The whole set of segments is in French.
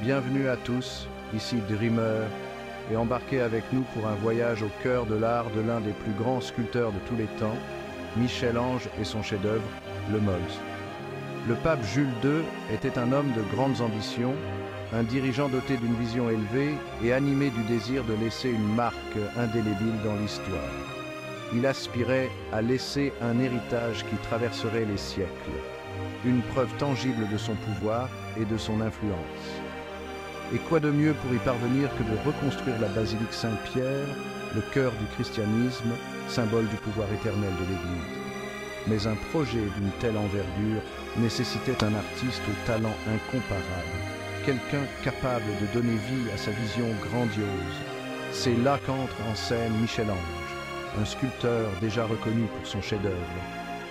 Bienvenue à tous, ici Dreamer, et embarquez avec nous pour un voyage au cœur de l'art de l'un des plus grands sculpteurs de tous les temps, Michel-Ange et son chef-d'œuvre, le Mols. Le pape Jules II était un homme de grandes ambitions, un dirigeant doté d'une vision élevée et animé du désir de laisser une marque indélébile dans l'histoire. Il aspirait à laisser un héritage qui traverserait les siècles, une preuve tangible de son pouvoir et de son influence. Et quoi de mieux pour y parvenir que de reconstruire la basilique Saint-Pierre, le cœur du christianisme, symbole du pouvoir éternel de l'Église. Mais un projet d'une telle envergure nécessitait un artiste au talent incomparable, quelqu'un capable de donner vie à sa vision grandiose. C'est là qu'entre en scène Michel-Ange, un sculpteur déjà reconnu pour son chef-d'œuvre,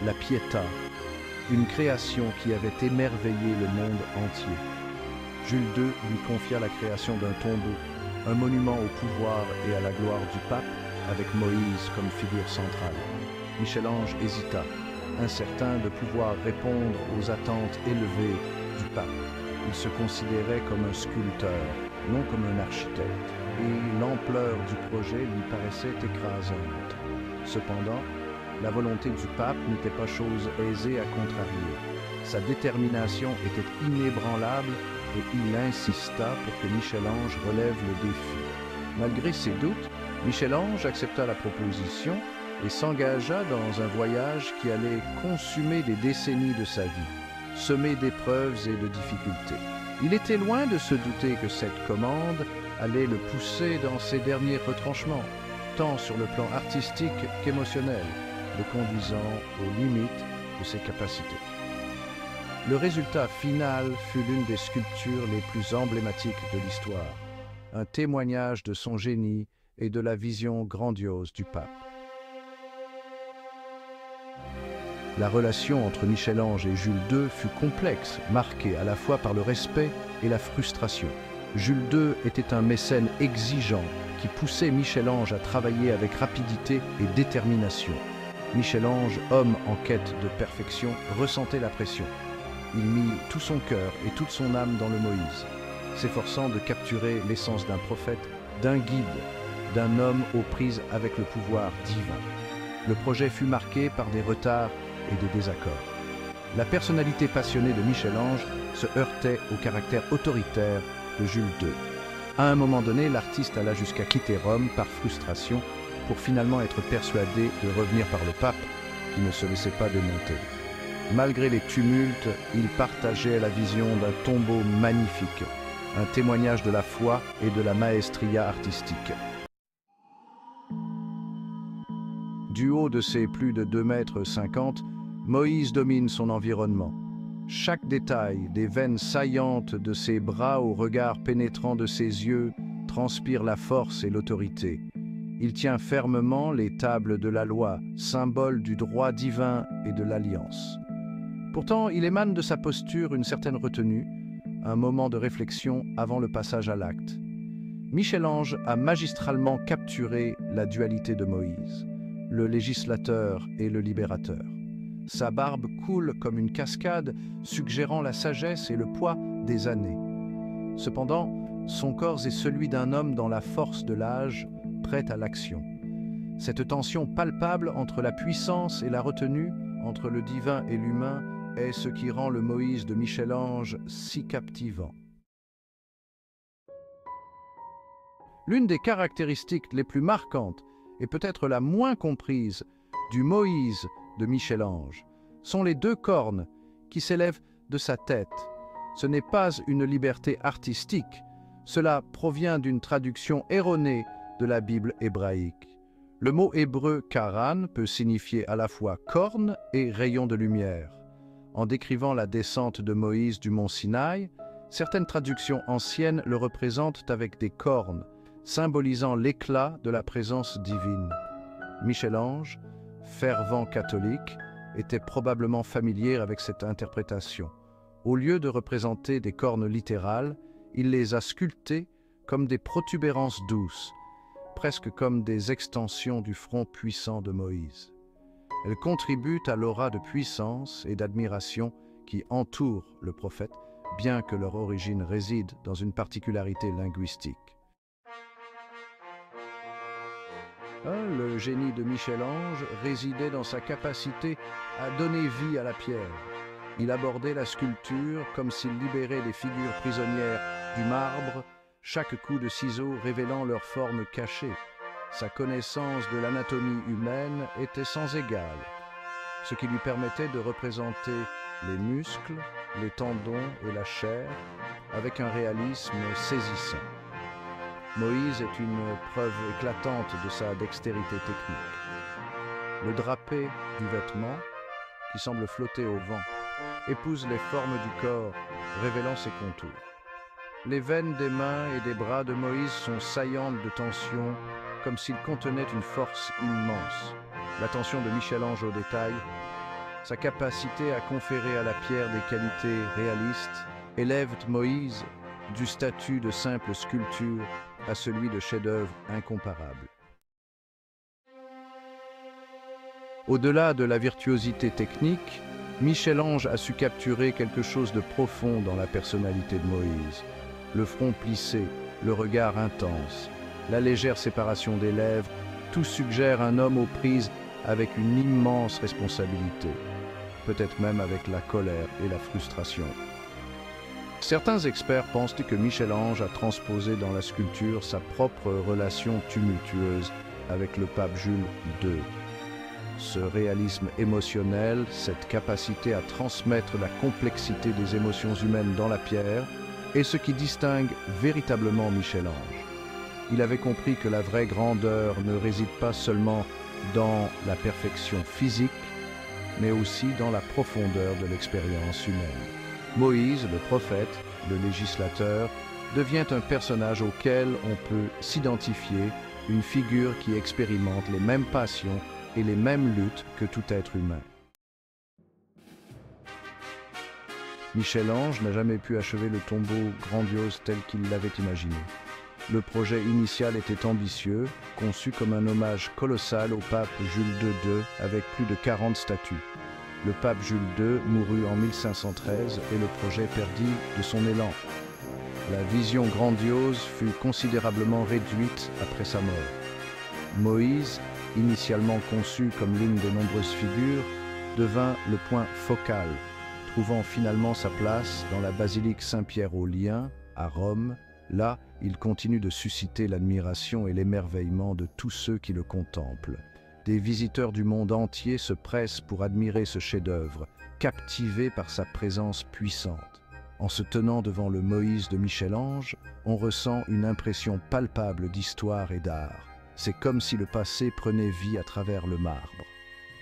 la Pietà, une création qui avait émerveillé le monde entier. Jules II lui confia la création d'un tombeau, un monument au pouvoir et à la gloire du pape, avec Moïse comme figure centrale. Michel-Ange hésita, incertain de pouvoir répondre aux attentes élevées du pape. Il se considérait comme un sculpteur, non comme un architecte, et l'ampleur du projet lui paraissait écrasante. Cependant, la volonté du pape n'était pas chose aisée à contrarier. Sa détermination était inébranlable et il insista pour que Michel-Ange relève le défi. Malgré ses doutes, Michel-Ange accepta la proposition et s'engagea dans un voyage qui allait consumer des décennies de sa vie, semé d'épreuves et de difficultés. Il était loin de se douter que cette commande allait le pousser dans ses derniers retranchements, tant sur le plan artistique qu'émotionnel, le conduisant aux limites de ses capacités. Le résultat final fut l'une des sculptures les plus emblématiques de l'histoire, un témoignage de son génie et de la vision grandiose du pape. La relation entre Michel-Ange et Jules II fut complexe, marquée à la fois par le respect et la frustration. Jules II était un mécène exigeant qui poussait Michel-Ange à travailler avec rapidité et détermination. Michel-Ange, homme en quête de perfection, ressentait la pression. Il mit tout son cœur et toute son âme dans le Moïse, s'efforçant de capturer l'essence d'un prophète, d'un guide, d'un homme aux prises avec le pouvoir divin. Le projet fut marqué par des retards et des désaccords. La personnalité passionnée de Michel-Ange se heurtait au caractère autoritaire de Jules II. À un moment donné, l'artiste alla jusqu'à quitter Rome par frustration pour finalement être persuadé de revenir par le pape qui ne se laissait pas démonter. Malgré les tumultes, il partageait la vision d'un tombeau magnifique, un témoignage de la foi et de la maestria artistique. Du haut de ses plus de 2,50 m, Moïse domine son environnement. Chaque détail, des veines saillantes de ses bras au regard pénétrant de ses yeux, transpire la force et l'autorité. Il tient fermement les tables de la loi, symbole du droit divin et de l'alliance. Pourtant, il émane de sa posture une certaine retenue, un moment de réflexion avant le passage à l'acte. Michel-Ange a magistralement capturé la dualité de Moïse, le législateur et le libérateur. Sa barbe coule comme une cascade, suggérant la sagesse et le poids des années. Cependant, son corps est celui d'un homme dans la force de l'âge, prêt à l'action. Cette tension palpable entre la puissance et la retenue, entre le divin et l'humain, est ce qui rend le Moïse de Michel-Ange si captivant. L'une des caractéristiques les plus marquantes, et peut-être la moins comprise, du Moïse de Michel-Ange, sont les deux cornes qui s'élèvent de sa tête. Ce n'est pas une liberté artistique, cela provient d'une traduction erronée de la Bible hébraïque. Le mot hébreu « karan » peut signifier à la fois corne et rayon de lumière. En décrivant la descente de Moïse du mont Sinaï, certaines traductions anciennes le représentent avec des cornes, symbolisant l'éclat de la présence divine. Michel-Ange, fervent catholique, était probablement familier avec cette interprétation. Au lieu de représenter des cornes littérales, il les a sculptées comme des protubérances douces, presque comme des extensions du front puissant de Moïse. Elles contribuent à l'aura de puissance et d'admiration qui entoure le prophète, bien que leur origine réside dans une particularité linguistique. Le génie de Michel-Ange résidait dans sa capacité à donner vie à la pierre. Il abordait la sculpture comme s'il libérait des figures prisonnières du marbre, chaque coup de ciseau révélant leur forme cachée. Sa connaissance de l'anatomie humaine était sans égale, ce qui lui permettait de représenter les muscles, les tendons et la chair avec un réalisme saisissant. Moïse est une preuve éclatante de sa dextérité technique. Le drapé du vêtement, qui semble flotter au vent, épouse les formes du corps, révélant ses contours. Les veines des mains et des bras de Moïse sont saillantes de tension, comme s'ils contenaient une force immense. L'attention de Michel-Ange au détail, sa capacité à conférer à la pierre des qualités réalistes, élèvent Moïse du statut de simple sculpture à celui de chef-d'œuvre incomparable. Au-delà de la virtuosité technique, Michel-Ange a su capturer quelque chose de profond dans la personnalité de Moïse. Le front plissé, le regard intense, la légère séparation des lèvres, tout suggère un homme aux prises avec une immense responsabilité, peut-être même avec la colère et la frustration. Certains experts pensent que Michel-Ange a transposé dans la sculpture sa propre relation tumultueuse avec le pape Jules II. Ce réalisme émotionnel, cette capacité à transmettre la complexité des émotions humaines dans la pierre, est ce qui distingue véritablement Michel-Ange. Il avait compris que la vraie grandeur ne réside pas seulement dans la perfection physique, mais aussi dans la profondeur de l'expérience humaine. Moïse, le prophète, le législateur, devient un personnage auquel on peut s'identifier, une figure qui expérimente les mêmes passions et les mêmes luttes que tout être humain. Michel-Ange n'a jamais pu achever le tombeau grandiose tel qu'il l'avait imaginé. Le projet initial était ambitieux, conçu comme un hommage colossal au pape Jules II avec plus de 40 statues. Le pape Jules II mourut en 1513 et le projet perdit de son élan. La vision grandiose fut considérablement réduite après sa mort. Moïse, initialement conçu comme l'une des nombreuses figures, devint le point focal, trouvant finalement sa place dans la basilique Saint-Pierre aux Liens, à Rome. Là, il continue de susciter l'admiration et l'émerveillement de tous ceux qui le contemplent. Des visiteurs du monde entier se pressent pour admirer ce chef-d'œuvre, captivés par sa présence puissante. En se tenant devant le Moïse de Michel-Ange, on ressent une impression palpable d'histoire et d'art. C'est comme si le passé prenait vie à travers le marbre.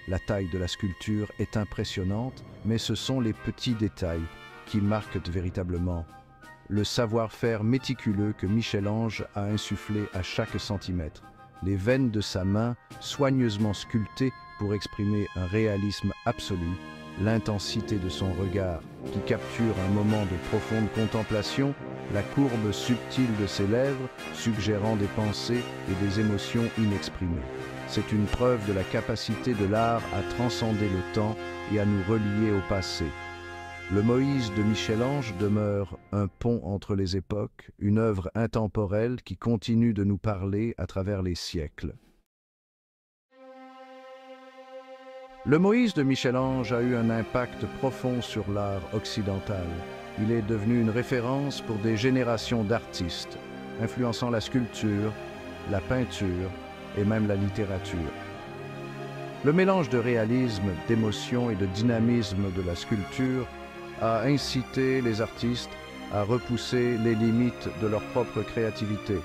La taille de la sculpture est impressionnante, mais ce sont les petits détails qui marquent véritablement le savoir-faire méticuleux que Michel-Ange a insufflé à chaque centimètre. Les veines de sa main, soigneusement sculptées pour exprimer un réalisme absolu, l'intensité de son regard qui capture un moment de profonde contemplation, la courbe subtile de ses lèvres suggérant des pensées et des émotions inexprimées. C'est une preuve de la capacité de l'art à transcender le temps et à nous relier au passé. Le Moïse de Michel-Ange demeure un pont entre les époques, une œuvre intemporelle qui continue de nous parler à travers les siècles. Le Moïse de Michel-Ange a eu un impact profond sur l'art occidental. Il est devenu une référence pour des générations d'artistes, influençant la sculpture, la peinture et même la littérature. Le mélange de réalisme, d'émotion et de dynamisme de la sculpture a incité les artistes à repousser les limites de leur propre créativité.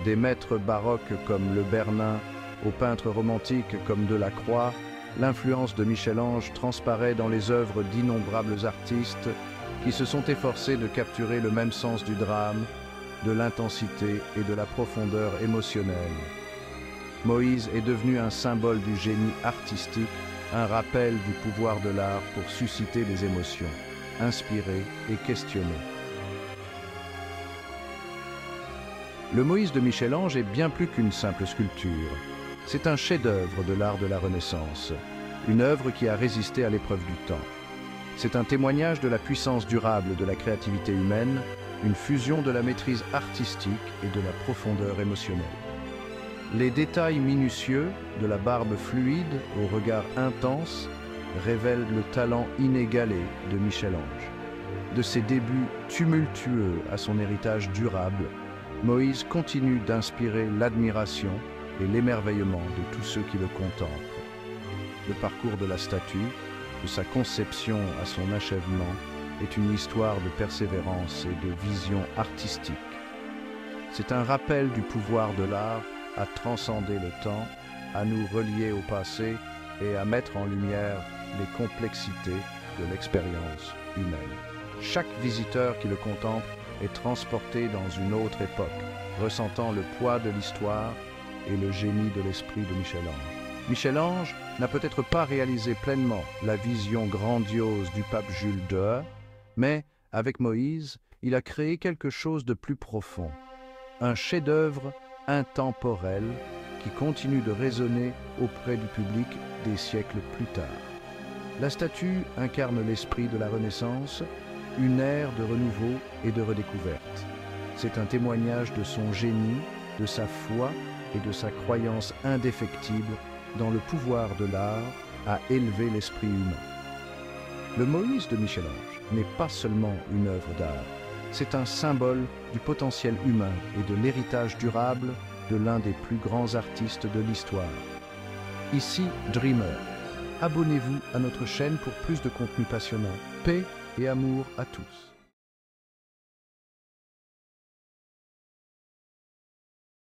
Des maîtres baroques comme le Bernin, aux peintres romantiques comme Delacroix, l'influence de Michel-Ange transparaît dans les œuvres d'innombrables artistes qui se sont efforcés de capturer le même sens du drame, de l'intensité et de la profondeur émotionnelle. Moïse est devenu un symbole du génie artistique, un rappel du pouvoir de l'art pour susciter des émotions, inspirer et questionner. Le Moïse de Michel-Ange est bien plus qu'une simple sculpture. C'est un chef-d'œuvre de l'art de la Renaissance, une œuvre qui a résisté à l'épreuve du temps. C'est un témoignage de la puissance durable de la créativité humaine, une fusion de la maîtrise artistique et de la profondeur émotionnelle. Les détails minutieux, de la barbe fluide au regard intense, révèlent le talent inégalé de Michel-Ange. De ses débuts tumultueux à son héritage durable, Moïse continue d'inspirer l'admiration et l'émerveillement de tous ceux qui le contemplent. Le parcours de la statue, de sa conception à son achèvement, est une histoire de persévérance et de vision artistique. C'est un rappel du pouvoir de l'art à transcender le temps, à nous relier au passé et à mettre en lumière les complexités de l'expérience humaine. Chaque visiteur qui le contemple est transporté dans une autre époque, ressentant le poids de l'histoire et le génie de l'esprit de Michel-Ange. Michel-Ange n'a peut-être pas réalisé pleinement la vision grandiose du pape Jules II, mais avec Moïse, il a créé quelque chose de plus profond, un chef-d'œuvre intemporel qui continue de résonner auprès du public des siècles plus tard. La statue incarne l'esprit de la Renaissance, une ère de renouveau et de redécouverte. C'est un témoignage de son génie, de sa foi et de sa croyance indéfectible dans le pouvoir de l'art à élever l'esprit humain. Le Moïse de Michel-Ange n'est pas seulement une œuvre d'art, c'est un symbole du potentiel humain et de l'héritage durable de l'un des plus grands artistes de l'histoire. Ici, Dreamer. Abonnez-vous à notre chaîne pour plus de contenu passionnant. Paix et amour à tous.